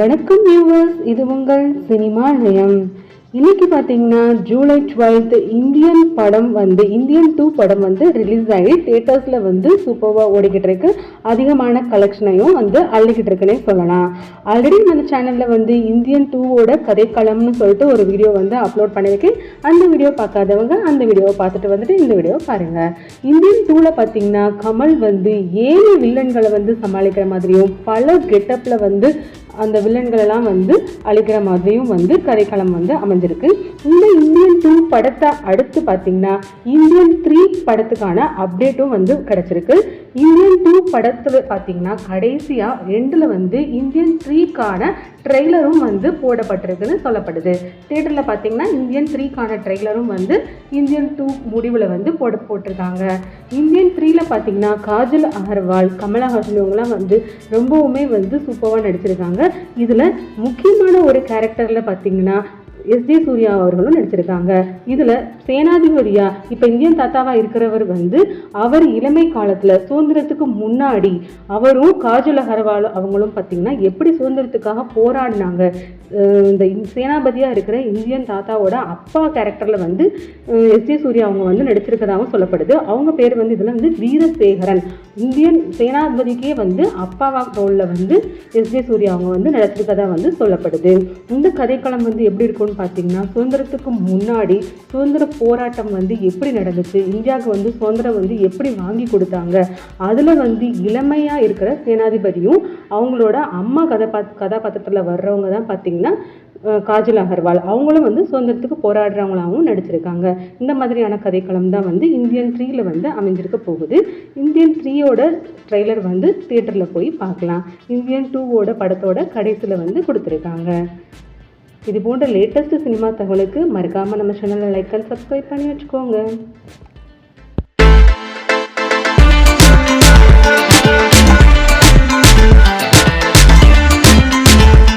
வணக்கம் வியூவர்ஸ், இது உங்கள் சினிமா நிலையம். இன்னைக்கு பார்த்தீங்கன்னா ஜூலை 12 இந்தியன் 2 படம் வந்து ரிலீஸ் ஆகி தியேட்டர்ஸில் வந்து சூப்பராக ஓடிக்கிட்டு இருக்கு. அதிகமான கலெக்ஷனையும் வந்து அள்ளிக்கிட்டு இருக்குன்னே சொல்லலாம். ஆல்ரெடி நம்ம சேனலில் வந்து இந்தியன் 2வோட கதைக்களம்னு சொல்லிட்டு ஒரு வீடியோ வந்து அப்லோட் பண்ணியிருக்கேன். அந்த வீடியோ பார்க்காதவங்க அந்த வீடியோவை பார்த்துட்டு வந்துட்டு இந்த வீடியோ பாருங்கள். இந்தியன் 2வில் பார்த்தீங்கன்னா கமல் வந்து 7 வில்லன்களை வந்து சமாளிக்கிற மாதிரியும் பல கெட்டப்பில் வந்து அந்த வில்லன்களெல்லாம் வந்து அழிக்கிற மாதிரியும் வந்து கதைக்களம் வந்து அமைஞ்சிருக்கு. இந்த இந்தியன் 2 படத்தை அடுத்து பார்த்தீங்கன்னா இந்தியன் 3 படத்துக்கான அப்டேட்டும் வந்து கிடச்சிருக்கு. இந்தியன் 2 படத்தில் பார்த்தீங்கன்னா கடைசியாக எண்டில் வந்து இந்தியன் 3க்கான ட்ரெய்லரும் வந்து போடப்பட்டிருக்குன்னு சொல்லப்படுது. தியேட்டரில் பார்த்தீங்கன்னா இந்தியன் 3க்கான ட்ரெய்லரும் வந்து இந்தியன் 2 முடிவில் வந்து போட்டிருக்காங்க. இந்தியன் 3ல் பார்த்தீங்கன்னா காஜல் அகர்வால், கமலஹாசன் இவங்கெல்லாம் வந்து ரொம்பவுமே வந்து சூப்பராக நடிச்சிருக்காங்க. இதில் முக்கியமான ஒரு கேரக்டரில் பார்த்தீங்கன்னா எஸ்.ஜே. சூர்யா அவர்களும் நடிச்சிருக்காங்க. இதில் சேனாதிபதியா இப்போ இந்தியன் தாத்தாவாக இருக்கிறவர் வந்து அவர் இளமை காலத்தில் சுதந்திரத்துக்கு முன்னாடி அவரும் காஜல் அகர்வால் அவங்களும் பார்த்தீங்கன்னா எப்படி சுதந்திரத்துக்காக போராடினாங்க. இந்த சேனாபதியாக இருக்கிற இந்தியன் தாத்தாவோட அப்பா கேரக்டரில் வந்து எஸ்.ஜே. சூர்யா அவங்க வந்து நடிச்சிருக்கதாகவும் சொல்லப்படுது. அவங்க பேர் வந்து இதில் வந்து வீரசேகரன். இந்தியன் சேனாபதிக்கே வந்து அப்பாவா ரோலில் வந்து எஸ்.ஜே. சூர்யா அவங்க வந்து நடிச்சிருக்கதா வந்து சொல்லப்படுது. இந்த கதைக்களம் வந்து எப்படி இருக்கும்னு பார்த்தீங்கன்னா சுதந்திரத்துக்கு முன்னாடி சுதந்திர போராட்டம் வந்து எப்படி நடந்துச்சு, இந்தியாவுக்கு வந்து சுதந்திரம் வந்து எப்படி வாங்கி கொடுத்தாங்க, அதில் வந்து இளமையாக இருக்கிற சேனாதிபதியும் அவங்களோட அம்மா கதாபாத்திரத்தில் வர்றவங்க தான் பார்த்தீங்கன்னா காஜல் அகர்வால். அவங்களும் வந்து சுதந்திரத்துக்கு போராடுறவங்களாகவும் நடிச்சிருக்காங்க. இந்த மாதிரியான கதைக்களம் தான் வந்து இந்தியன் 3ல் வந்து அமைஞ்சிருக்க போகுது. இந்தியன் 3யோட ட்ரெய்லர் வந்து தியேட்டரில் போய் பார்க்கலாம். இந்தியன் 2வோட படத்தோட கடைசியில் வந்து கொடுத்துருக்காங்க. இது போன்ற லேட்டஸ்ட் சினிமா தகவலுக்கு மறக்காமல் நம்ம சேனலை லைக் அண்ட் சப்ஸ்கிரைப் பண்ணி வச்சுக்கோங்க.